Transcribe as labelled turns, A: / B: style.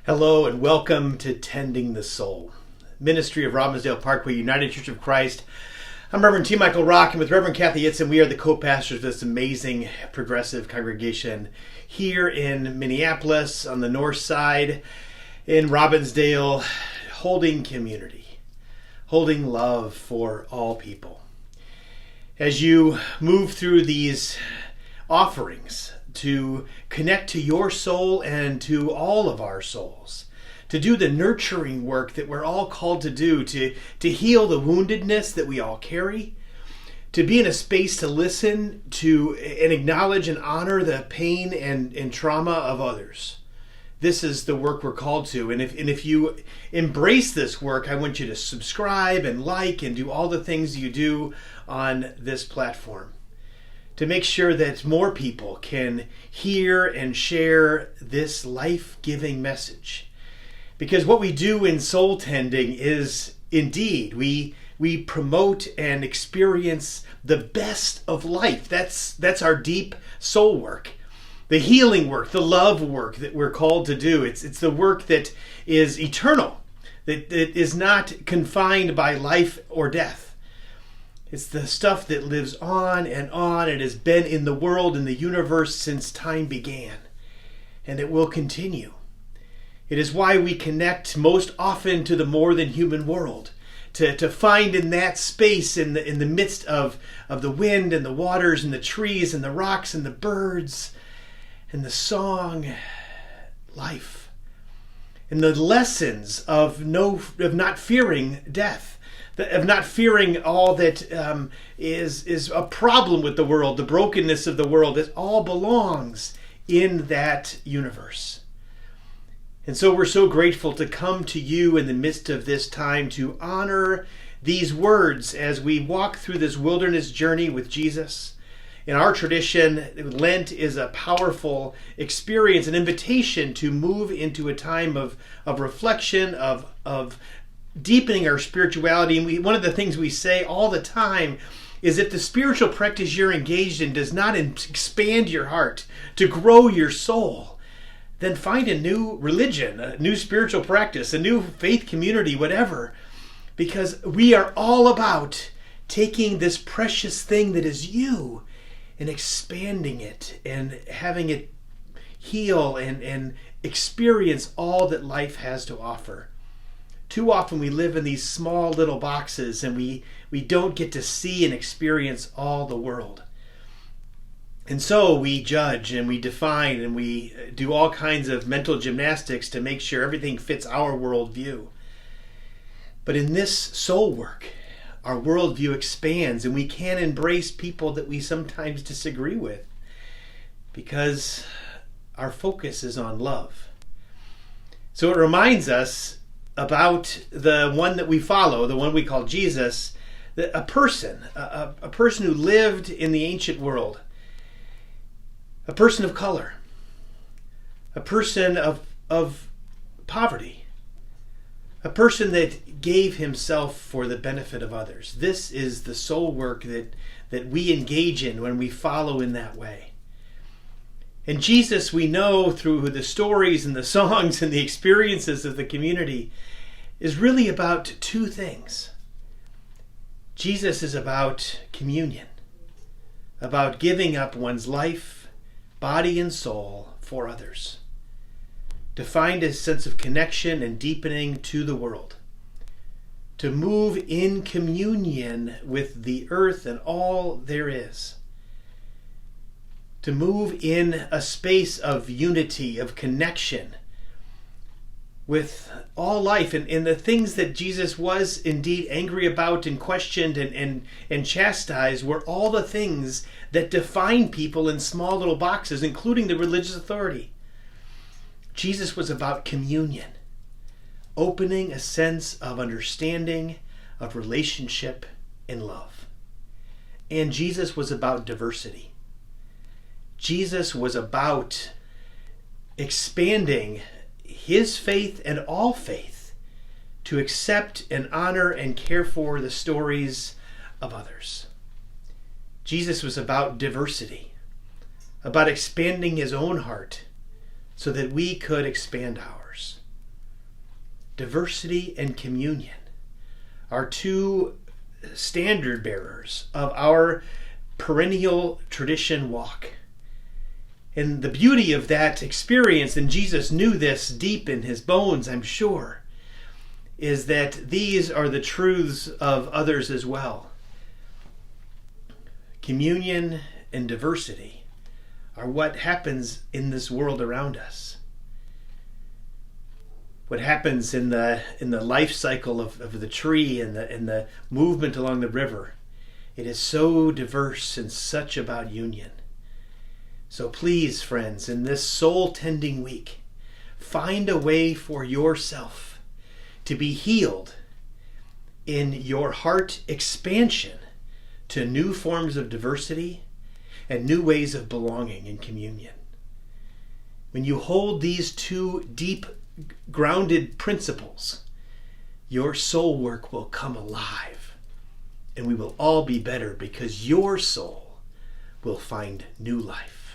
A: Hello and welcome to Tending the Soul, ministry of Robbinsdale Parkway United Church of Christ. I'm Reverend T. Michael Rock, and with Reverend Kathy Itzen, we are the co-pastors of this amazing progressive congregation here in Minneapolis on the north side, in Robbinsdale, holding community, holding love for all people. As you move through these offerings, to connect to your soul and to all of our souls, to do the nurturing work that we're all called to do, to heal the woundedness that we all carry, to be in a space to listen to and acknowledge and honor the pain and trauma of others. This is the work we're called to. And if you embrace this work, I want you to subscribe and like and do all the things you do on this platform, to make sure that more people can hear and share this life-giving message. Because what we do in soul tending is, indeed, we promote and experience the best of life. That's our deep soul work, the healing work, the love work that we're called to do. It's the work that is eternal, that is not confined by life or death. It's the stuff that lives on. It has been in the world, in the universe since time began. And it will continue. It is why we connect most often to the more than human world. To find in that space, in the midst of the wind and the waters and the trees and the rocks and the birds and the song, life. And the lessons of not fearing death. Of not fearing all that is a problem with the world, the brokenness of the world. It all belongs in that universe. And so we're so grateful to come to you in the midst of this time to honor these words as we walk through this wilderness journey with Jesus. In our tradition, Lent is a powerful experience, an invitation to move into a time of reflection, of deepening our spirituality. And one of the things we say all the time is if the spiritual practice you're engaged in does not expand your heart to grow your soul, then find a new religion, a new spiritual practice, a new faith community, whatever. Because we are all about taking this precious thing that is you and expanding it and having it heal and experience all that life has to offer. Too often we live in these small little boxes and we don't get to see and experience all the world. And so we judge and we define and we do all kinds of mental gymnastics to make sure everything fits our worldview. But in this soul work, our worldview expands and we can embrace people that we sometimes disagree with because our focus is on love. So it reminds us about the one that we follow, the one we call Jesus, a person who lived in the ancient world, a person of color, a person of poverty, a person that gave himself for the benefit of others. This is the soul work that we engage in when we follow in that way. And Jesus, we know through the stories and the songs and the experiences of the community, is really about two things. Jesus is about communion, about giving up one's life, body and soul for others, to find a sense of connection and deepening to the world, to move in communion with the earth and all there is, to move in a space of unity, of connection with all life and the things that Jesus was indeed angry about and questioned and chastised were all the things that define people in small little boxes, including the religious authority. Jesus was about communion, opening a sense of understanding, of relationship and love. And Jesus was about diversity. Jesus was about expanding his faith and all faith to accept and honor and care for the stories of others. Jesus was about diversity, about expanding his own heart so that we could expand ours. diversity and communion are two standard bearers of our perennial tradition walk. And the beauty of that experience, and Jesus knew this deep in his bones, I'm sure, is that these are the truths of others as well. Communion and diversity are what happens in this world around us. What happens in the life cycle of the tree and the movement along the river. It is so diverse and such about union. So please, friends, in this soul-tending week, find a way for yourself to be healed in your heart expansion to new forms of diversity and new ways of belonging in communion. When you hold these two deep, grounded principles, your soul work will come alive, and we will all be better because your soul will find new life.